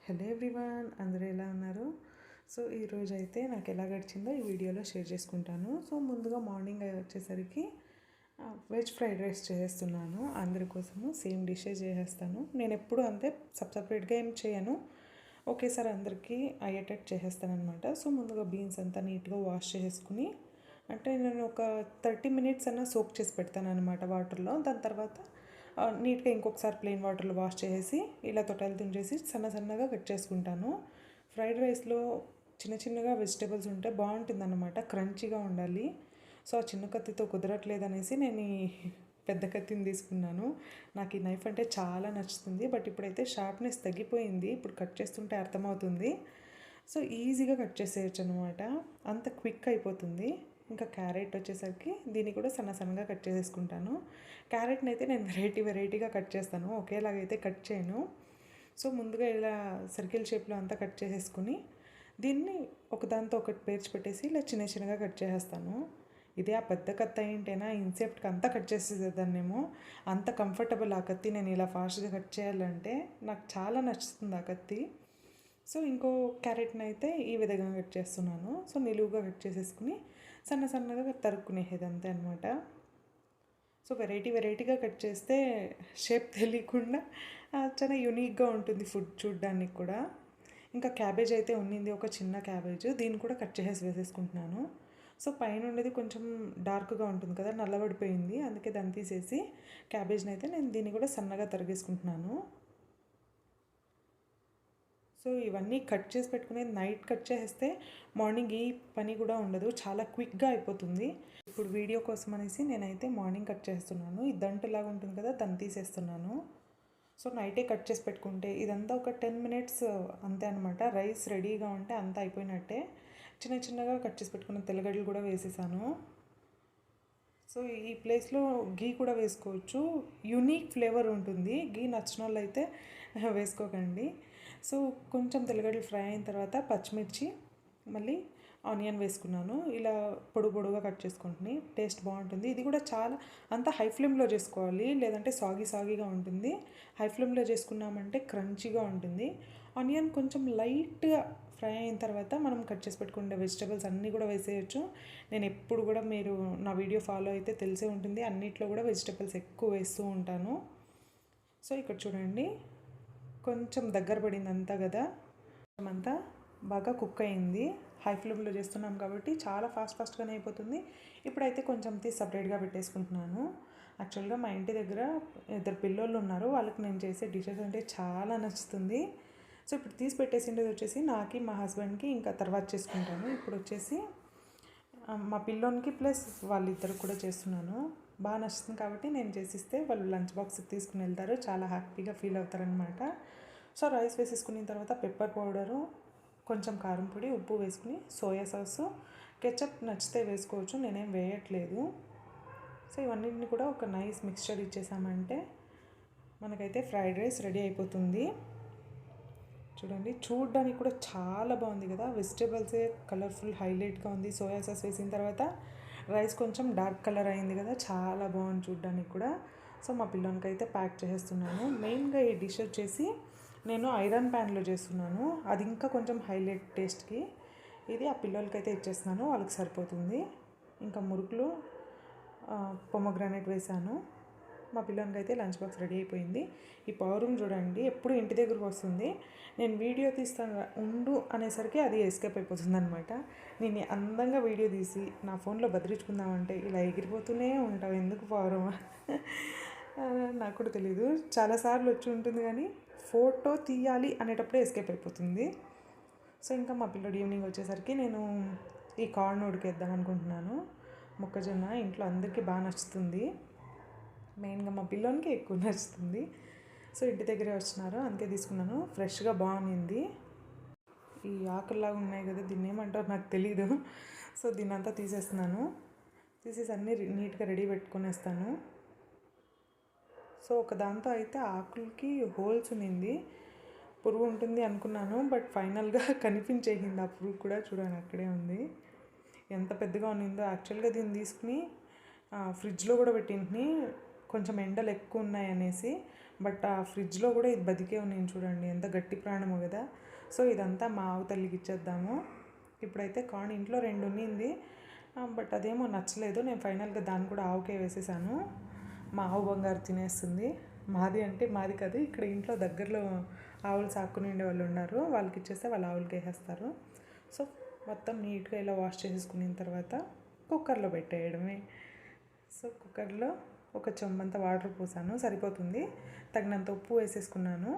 Hello everyone, అందరూ ఎలా ఉన్నారు? సో ఈరోజు అయితే నాకు ఎలా గడిచిందో ఈ వీడియోలో షేర్ చేసుకుంటాను. సో ముందుగా మార్నింగ్ వచ్చేసరికి వెజ్ ఫ్రైడ్ రైస్ చేస్తున్నాను. అందరి కోసము సేమ్ డిషే చేసేస్తాను. నేను ఎప్పుడు అంతే సపరేట్గా ఏం చేయను, ఒకేసారి అందరికీ అయ్యేటట్టు చేసేస్తాను అనమాట. సో ముందుగా బీన్స్ అంతా నీట్గా వాష్ చేసుకుని, అంటే నేను ఒక 30 మినిట్స్ అన్నా సోక్ చేసి పెడతాను అనమాట వాటర్లో. దాని తర్వాత నీట్గా ఇంకొకసారి ప్లెయిన్ వాటర్లో వాష్ చేసి ఇలా తొట్టెలు తుంచేసి సన్నగా కట్ చేసుకుంటాను. ఫ్రైడ్ రైస్లో చిన్న చిన్నగా వెజిటేబుల్స్ ఉంటే బాగుంటుంది అన్నమాట, క్రంచీగా ఉండాలి. సో ఆ చిన్న కత్తితో కుదరట్లేదు అనేసి నేను ఈ పెద్ద కత్తిని తీసుకున్నాను. నాకు ఈ నైఫ్ అంటే చాలా నచ్చుతుంది, బట్ ఇప్పుడైతే షార్ప్నెస్ తగ్గిపోయింది. ఇప్పుడు కట్ చేస్తుంటే అర్థమవుతుంది. సో ఈజీగా కట్ చేసేయచ్చు అనమాట, అంత క్విక్ అయిపోతుంది. ఇంకా క్యారెట్ వచ్చేసరికి దీన్ని కూడా సన్నగా కట్ చేసేసుకుంటాను. క్యారెట్ని అయితే నేను వెరైటీగా కట్ చేస్తాను, ఒకేలాగైతే కట్ చేయను. సో ముందుగా ఇలా సర్కిల్ షేప్లో అంతా కట్ చేసేసుకుని దీన్ని ఒకదాంతో ఒకటి పేర్చి పెట్టేసి ఇలా చిన్నగా కట్ చేసేస్తాను. ఇదే ఆ పెద్ద కత్తి అయింటేనా ఇన్సెప్ట్కి అంతా కట్ చేసేదాన్నేమో. అంత కంఫర్టబుల్ ఆ కత్తి, నేను ఇలా ఫాస్ట్గా కట్ చేయాలంటే నాకు చాలా నచ్చుతుంది ఆ కత్తి. సో ఇంకో క్యారెట్ని అయితే ఈ విధంగా కట్ చేస్తున్నాను. సో నిలువుగా కట్ చేసేసుకుని సన్నగా తరుక్కునేది అంతే అనమాట. సో వెరైటీగా కట్ చేస్తే షేప్ తెలియకుండా చాలా యూనిక్గా ఉంటుంది ఫుడ్ చూడడానికి కూడా. ఇంకా క్యాబేజ్ అయితే ఉన్నింది, ఒక చిన్న క్యాబేజ్, దీన్ని కూడా కట్ చేసేసి వేసేసుకుంటున్నాను. సో పైన ఉండేది కొంచెం డార్క్గా ఉంటుంది కదా, నల్లబడిపోయింది, అందుకే దాన్ని తీసేసి క్యాబేజ్ని అయితే నేను దీన్ని కూడా సన్నగా తరిగేసుకుంటున్నాను. సో ఇవన్నీ కట్ చేసి పెట్టుకునేది నైట్ కట్ చేస్తే మార్నింగ్ ఈ పని కూడా ఉండదు, చాలా క్విక్గా అయిపోతుంది. ఇప్పుడు వీడియో కోసం అనేసి నేనైతే మార్నింగ్ కట్ చేస్తున్నాను. ఇది దంటులాగా ఉంటుంది కదా, దాన్ని తీసేస్తున్నాను. సో నైటే కట్ చేసి పెట్టుకుంటే ఇదంతా ఒక 10 మినిట్స్ అంతే అనమాట. రైస్ రెడీగా ఉంటే అంతా అయిపోయినట్టే. చిన్నగా కట్ చేసి పెట్టుకున్న తెల్లగడ్డలు కూడా వేసేసాను. సో ఈ ప్లేస్లో గీ కూడా వేసుకోవచ్చు, యూనిక్ ఫ్లేవర్ ఉంటుంది. గీ నచ్చిన వాళ్ళు అయితే వేసుకోకండి. సో కొంచెం తెల్లగడ్డలు ఫ్రై అయిన తర్వాత పచ్చిమిర్చి, మళ్ళీ ఆనియన్ వేసుకున్నాను. ఇలా పొడుగా కట్ చేసుకుంటుని టేస్ట్ బాగుంటుంది. ఇది కూడా చాలా అంతా హై ఫ్లేమ్లో చేసుకోవాలి, లేదంటే సాగీగా ఉంటుంది. హై ఫ్లేమ్లో చేసుకున్నామంటే క్రంచీగా ఉంటుంది. ఆనియన్ కొంచెం లైట్గా ఫ్రై అయిన తర్వాత మనం కట్ చేసి పెట్టుకునే వెజిటబుల్స్ అన్నీ కూడా వేసేయచ్చు. నేను ఎప్పుడు కూడా, మీరు నా వీడియో ఫాలో అయితే తెలిసే ఉంటుంది, అన్నిట్లో కూడా వెజిటబుల్స్ ఎక్కువ వేస్తూ ఉంటాను. సో ఇక్కడ చూడండి, కొంచెం దగ్గర పడింది అంతా కదా, అంతా బాగా కుక్ అయింది. హై ఫ్లేమ్లో చేస్తున్నాం కాబట్టి చాలా ఫాస్ట్గానే అయిపోతుంది. ఇప్పుడైతే కొంచెం తీసి సపరేట్గా పెట్టేసుకుంటున్నాను. యాక్చువల్గా మా ఇంటి దగ్గర 2 పిల్లోళ్ళు ఉన్నారు, వాళ్ళకి నేను చేసే డిషెస్ అంటే చాలా నచ్చుతుంది. సో ఇప్పుడు తీసి పెట్టేసిండేది వచ్చేసి నాకి, మా హస్బెండ్కి, ఇంకా తర్వాత చేసుకుంటాను. ఇప్పుడు వచ్చేసి మా పిల్లోనికి ప్లస్ వాళ్ళిద్దరు కూడా చేస్తున్నాను. బాగా నచ్చుతుంది కాబట్టి నేను చేసిస్తే వాళ్ళు లంచ్ బాక్స్కి తీసుకుని వెళ్తారు, చాలా హ్యాపీగా ఫీల్ అవుతారనమాట. సో రైస్ వేసేసుకున్న తర్వాత పెప్పర్ పౌడరు, కొంచెం కారం పొడి, ఉప్పు వేసుకుని సోయా సాసు, కెచప్ నచ్చితే వేసుకోవచ్చు, నేనేం వేయట్లేదు. సో ఇవన్నింటిని కూడా ఒక నైస్ మిక్స్చర్ ఇచ్చేసామంటే మనకైతే ఫ్రైడ్ రైస్ రెడీ అయిపోతుంది. చూడండి, చూడడానికి కూడా చాలా బాగుంది కదా, వెజిటేబుల్సే కలర్ఫుల్ హైలైట్గా ఉంది. సోయా సాస్ వేసిన తర్వాత రైస్ కొంచెం డార్క్ కలర్ అయింది కదా, చాలా బాగుంది చూడడానికి కూడా. సో మా పిల్లలకి అయితే ప్యాక్ చేసేస్తున్నాను. మెయిన్గా ఈ డిష్ వచ్చేసి నేను ఐరన్ ప్యాన్లో చేస్తున్నాను, అది ఇంకా కొంచెం హైలైట్ టేస్ట్కి. ఇది ఆ పిల్లలకైతే ఇచ్చేస్తున్నాను, వాళ్ళకి సరిపోతుంది. ఇంకా మురుకులు, పొమోగ్రానైట్ వేసాను. మా పిల్లలకి అయితే లంచ్ బాక్స్ రెడీ అయిపోయింది. ఈ పౌరం చూడండి, ఎప్పుడు ఇంటి దగ్గరకు వస్తుంది, నేను వీడియో తీస్తాను ఉండు అనేసరికి అది ఎస్కేప్ అయిపోతుంది అనమాట. నేను అందంగా వీడియో తీసి నా ఫోన్లో భద్రించుకుందామంటే ఇలా ఎగిరిపోతూనే ఉంటావు, ఎందుకు పౌరం నాకు కూడా తెలీదు. చాలాసార్లు వచ్చి ఉంటుంది కానీ ఫోటో తీయాలి అనేటప్పుడే ఎస్కేప్ అయిపోతుంది. సో ఇంకా మా పిల్లడు ఈవినింగ్ వచ్చేసరికి నేను ఈ కార్న్ ఉడికేద్దాం అనుకుంటున్నాను. మొక్కజొన్న ఇంట్లో అందరికీ బాగా నచ్చుతుంది, మెయిన్గా మా పిల్లోనికి ఎక్కువ నచ్చుతుంది. సో ఇంటి దగ్గరే వచ్చినారు, అందుకే తీసుకున్నాను. ఫ్రెష్గా బాగుంది. ఈ ఆకుల్లాగా ఉన్నాయి కదా, దీన్ని ఏమంటారు నాకు తెలీదు. సో దీన్ని అంతా తీసేస్తున్నాను, తీసేసి అన్నీ నీట్గా రెడీ పెట్టుకునేస్తాను. సో ఒక దాంతో అయితే ఆకులకి హోల్స్ ఉన్నింది, పురుగు ఉంటుంది అనుకున్నాను, బట్ ఫైనల్గా కనిపించేసింది ఆ పురుగు కూడా. చూడండి అక్కడే ఉంది, ఎంత పెద్దగా ఉన్నిందో. యాక్చువల్గా దీన్ని తీసుకుని ఫ్రిడ్జ్లో కూడా పెట్టింటిని, కొంచెం ఎండలు ఎక్కువ ఉన్నాయి అనేసి, బట్ ఆ ఫ్రిడ్జ్లో కూడా ఇది బతికే ఉన్నాను చూడండి, ఎంత గట్టి ప్రాణమో కదా. సో ఇదంతా మా ఆవు తల్లికి ఇచ్చేద్దాము. ఇప్పుడైతే కార్న్ ఇంట్లో 2 ఉన్నింది, బట్ అదేమో నచ్చలేదు. నేను ఫైనల్గా దాన్ని కూడా ఆవుకే వేసేసాను. మా ఆవు బంగారు తినేస్తుంది. మాది అంటే మాది కాదు, ఇక్కడ ఇంట్లో దగ్గరలో ఆవులు సాక్కుని ఉండే వాళ్ళు ఉన్నారు, వాళ్ళకి ఇచ్చేస్తే వాళ్ళ ఆవులకి వేసేస్తారు. సో మొత్తం నీట్గా ఇలా వాష్ చేసేసుకున్న తర్వాత కుక్కర్లో పెట్టేయడమే. సో కుక్కర్లో ఒక చెంబంత వాటర్ పోసాను, సరిపోతుంది. తగినంత ఉప్పు వేసేసుకున్నాను.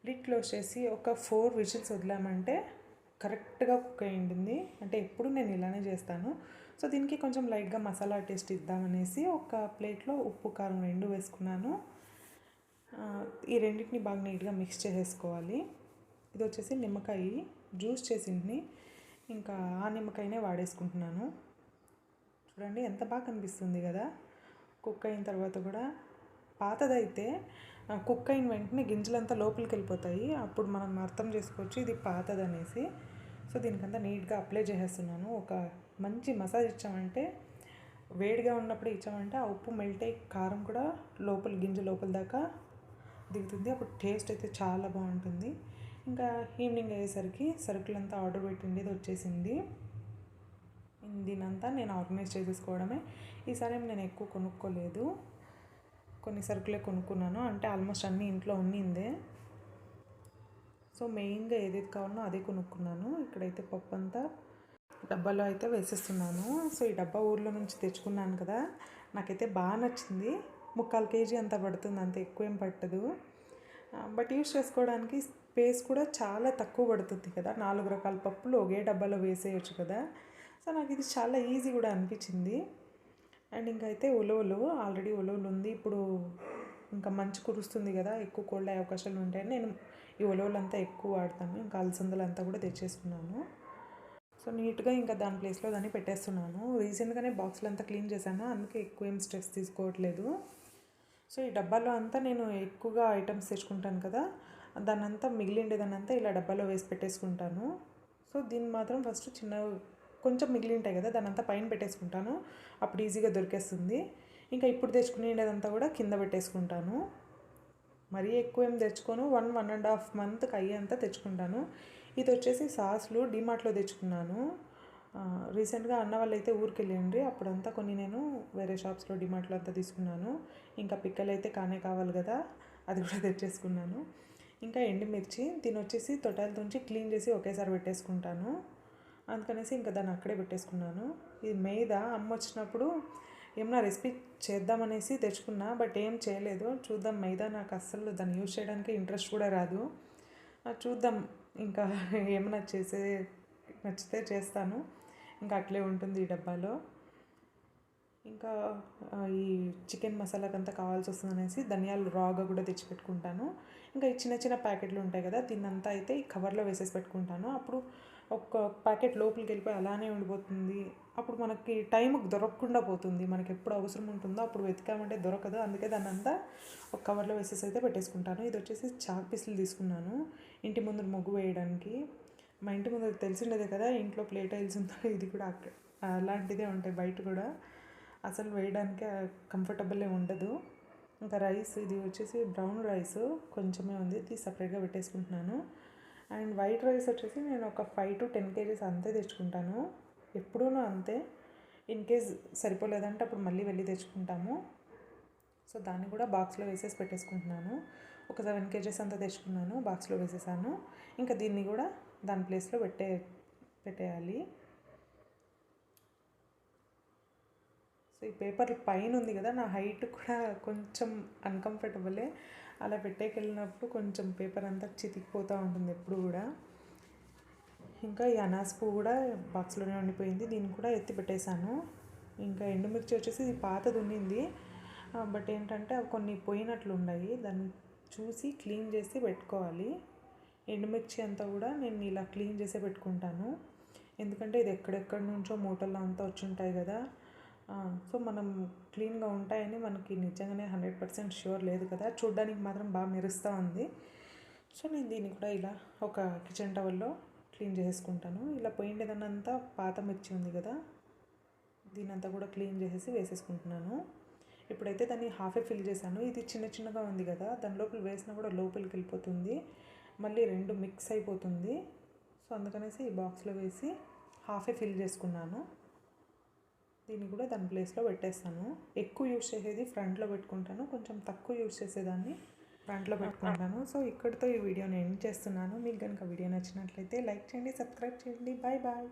లిడ్ క్లోజ్ చేసి ఒక 4 విజిల్స్ వదిలామంటే కరెక్ట్గా కుక్ అయ్యింది. అంటే ఎప్పుడు నేను ఇలానే చేస్తాను. సో దీనికి కొంచెం లైట్గా మసాలా టేస్ట్ ఇద్దామనేసి ఒక ప్లేట్లో ఉప్పు కారం 2 వేసుకున్నాను. ఈ రెండింటిని బాగా నీట్గా మిక్స్ చేసేసుకోవాలి. ఇది వచ్చేసి నిమ్మకాయ జ్యూస్ చేసింది, ఇంకా ఆ నిమ్మకాయనే వాడేసుకుంటున్నాను. చూడండి ఎంత బాగా కనిపిస్తుంది కదా. కుక్ అయిన తర్వాత కూడా పాతదైతే కుక్ అయిన వెంటనే గింజలంతా లోపలికి వెళ్ళిపోతాయి, అప్పుడు మనం అర్థం చేసుకోవచ్చు ఇది పాతదనేసి. సో దీనికంతా నీట్గా అప్లై చేసేస్తున్నాను. ఒక మంచి మసాజ్ ఇచ్చామంటే, వేడిగా ఉన్నప్పుడు ఇచ్చామంటే ఆ ఉప్పు మెల్ట్ అయ్యి కారం కూడా గింజ లోపల దాకా దిగుతుంది. అప్పుడు టేస్ట్ అయితే చాలా బాగుంటుంది. ఇంకా ఈవినింగ్ అయ్యేసరికి సరుకులంతా ఆర్డర్ పెట్టిండేది వచ్చేసింది. దీనంతా నేను ఆర్గనైజ్ చేసేసుకోవడమే. ఈసారి నేను ఎక్కువ కొనుక్కోలేదు, కొన్ని సరుకులే కొనుక్కున్నాను. అంటే ఆల్మోస్ట్ అన్నీ ఇంట్లో ఉన్నిందే. సో మెయిన్గా ఏదైతే కావాలో అదే కొనుక్కున్నాను. ఇక్కడైతే పప్పు అంతా డబ్బాలో అయితే వేసేస్తున్నాను. సో ఈ డబ్బా ఊర్లో నుంచి తెచ్చుకున్నాను కదా, నాకైతే బాగా నచ్చింది. 3/4 kg అంతా పడుతుంది, అంత ఎక్కువ ఏం పట్టదు. బట్ యూస్ చేసుకోవడానికి స్పేస్ కూడా చాలా తక్కువ పడుతుంది కదా. 4 రకాల పప్పులు ఒకే డబ్బాలో వేసేయచ్చు కదా. సో నాకు ఇది చాలా ఈజీ కూడా అనిపించింది. అండ్ ఇంకైతే ఉలవలు, ఆల్రెడీ ఉలవలు ఉంది. ఇప్పుడు ఇంకా మంచు కురుస్తుంది కదా, ఎక్కువ కోల్డ్ అయ్యే అవకాశాలు ఉంటాయని నేను ఈ ఉలవలంతా ఎక్కువ వాడతాను. ఇంకా అలసందలంతా కూడా తెచ్చేసుకున్నాను. సో నీట్గా ఇంకా దాని ప్లేస్లో దాన్ని పెట్టేస్తున్నాను. రీసెంట్గానే బాక్స్లు అంతా క్లీన్ చేశాను, అందుకే ఎక్కువ ఏం స్ట్రెస్ తీసుకోవట్లేదు. సో ఈ డబ్బాలో అంతా నేను ఎక్కువగా ఐటమ్స్ తెచ్చుకుంటాను కదా, దాన్నంతా మిగిలిండేదాన్నంతా ఇలా డబ్బాలో వేసి పెట్టేసుకుంటాను. సో దీన్ని మాత్రం ఫస్ట్ కొంచెం మిగిలి ఉంటాయి కదా, దానంతా పైన పెట్టేసుకుంటాను, అప్పుడు ఈజీగా దొరికేస్తుంది. ఇంకా ఇప్పుడు తెచ్చుకునేదంతా కూడా కింద పెట్టేసుకుంటాను. మరీ ఎక్కువ ఏం తెచ్చుకోను, 1.5 monthకి అయ్యేంత తెచ్చుకుంటాను. ఇది వచ్చేసి సాస్లు డీమార్ట్లో తెచ్చుకున్నాను. రీసెంట్గా అన్న వాళ్ళు అయితే ఊరికి వెళ్ళండి, అప్పుడంతా కొన్ని నేను వేరే షాప్స్లో డీమార్ట్లో అంతా తీసుకున్నాను. ఇంకా పిక్కలు అయితే కావాలి కదా, అది కూడా తెచ్చేసుకున్నాను. ఇంకా ఎండుమిర్చి, దీని వచ్చేసి తొటాలతోంచి క్లీన్ చేసి ఒకేసారి పెట్టేసుకుంటాను, అందుకనేసి ఇంకా దాన్ని అక్కడే పెట్టేసుకున్నాను. ఇది మైదా అమ్మ వచ్చినప్పుడు ఏమన్నా రెసిపీ చేద్దామనేసి తెచ్చుకున్నా, బట్ ఏం చేయలేదు. చూద్దాం, మైదా నాకు అస్సలు దాన్ని యూజ్ చేయడానికి ఇంట్రెస్ట్ కూడా రాదు. చూద్దాం, ఇంకా ఏమన్నా నచ్చితే చేస్తాను. ఇంకా అట్లే ఉంటుంది ఈ డబ్బాలో. ఇంకా ఈ చికెన్ మసాలాకంతా కావాల్సి వస్తుంది అనేసి ధనియాలు రాగా కూడా తెచ్చిపెట్టుకుంటాను. ఇంకా ఈ చిన్న చిన్న ప్యాకెట్లు ఉంటాయి కదా, దీన్నంతా అయితే ఈ కవర్లో వేసేసి పెట్టుకుంటాను. అప్పుడు ఒక ప్యాకెట్ లోపలికి వెళ్ళిపోయి అలానే ఉండిపోతుంది, అప్పుడు మనకి టైంకి దొరకకుండా పోతుంది. మనకి ఎప్పుడు అవసరం ఉంటుందో అప్పుడు వెతికామంటే దొరకదు, అందుకే దాన్ని అంతా ఒక కవర్లో వేసేసి అయితే పెట్టేసుకుంటాను. ఇది వచ్చేసి చాక్ పీసులు తీసుకున్నాను ఇంటి ముందు ముగ్గు వేయడానికి. మా ఇంటి ముందు తెలిసిండేదే కదా, ఇంట్లో ప్లేట్ టైల్స్ ఉందో, ఇది కూడా అలాంటిదే ఉంటాయి బయట కూడా, అసలు వేయడానికి కంఫర్టబుల్ ఉండదు. ఇంకా రైస్, ఇది వచ్చేసి బ్రౌన్ రైస్ కొంచెమే ఉంది, ఇది సపరేట్గా పెట్టేసుకుంటున్నాను. అండ్ వైట్ రైస్ వచ్చేసి నేను ఒక 5 to 10 kgs అంతే తెచ్చుకుంటాను, ఎప్పుడూ అంతే. ఇన్ కేస్ సరిపోలేదంటే అప్పుడు మళ్ళీ వెళ్ళి తెచ్చుకుంటాము. సో దాన్ని కూడా బాక్స్లో వేసేసి పెట్టేసుకుంటున్నాను. ఒక 7 kgs అంతా తెచ్చుకున్నాను, బాక్స్లో వేసేసాను. ఇంకా దీన్ని కూడా దాని ప్లేస్లో పెట్టేయాలి. సో ఈ పేపర్ పైన ఉంది కదా, నా హైట్ కూడా కొంచెం అన్కంఫర్టబులే, అలా పెట్టేకెళ్ళినప్పుడు కొంచెం పేపర్ అంతా చితికిపోతూ ఉంటుంది ఎప్పుడు కూడా. ఇంకా ఈ అనాస పువ్వు కూడా బాక్స్లోనే ఉండిపోయింది, దీన్ని కూడా ఎత్తి పెట్టేశాను. ఇంకా ఎండుమిర్చి వచ్చేసి ఇది పాతది ఉండింది, బట్ ఏంటంటే అవి కొన్ని పోయినట్లు ఉన్నాయి, దాన్ని చూసి క్లీన్ చేసి పెట్టుకోవాలి. ఎండుమిర్చి అంతా కూడా నేను ఇలా క్లీన్ చేసే పెట్టుకుంటాను, ఎందుకంటే ఇది ఎక్కడెక్కడి నుంచో మూటల్లో అంతా వచ్చి ఉంటాయి కదా. సో మనం క్లీన్గా ఉంటాయని మనకి నిజంగానే 100% ష్యూర్ లేదు కదా, చూడ్డానికి మాత్రం బాగా మెరుస్తూ ఉంది. సో నేను దీన్ని కూడా ఇలా ఒక కిచెన్ టవల్లో క్లీన్ చేసుకుంటాను. ఇలా పోయిండేదన్నంతా పాత మిర్చి ఉంది కదా, దీనంతా కూడా క్లీన్ చేసేసి వేసేసుకుంటున్నాను. ఇప్పుడైతే దాన్ని హాఫే ఫిల్ చేశాను. ఇది చిన్న చిన్నగా ఉంది కదా, దాని లోపల వేసినా కూడా లోపలికి వెళ్ళిపోతుంది, మళ్ళీ రెండు మిక్స్ అయిపోతుంది. సో అందుకనేసి ఈ బాక్స్లో వేసి హాఫే ఫిల్ చేసుకున్నాను. దీన్ని కూడా దాని ప్లేస్లో పెట్టేస్తాను. ఎక్కువ యూజ్ చేసేది ఫ్రంట్లో పెట్టుకుంటాను, కొంచెం తక్కువ యూజ్ చేసేదాన్ని ఫ్రంట్లో పెట్టుకుంటాను. సో ఇక్కడితో ఈ వీడియోని ఎండ్ చేస్తున్నాను. మీకు కనుక వీడియో నచ్చినట్లయితే లైక్ చేయండి, సబ్స్క్రైబ్ చేయండి. Bye bye.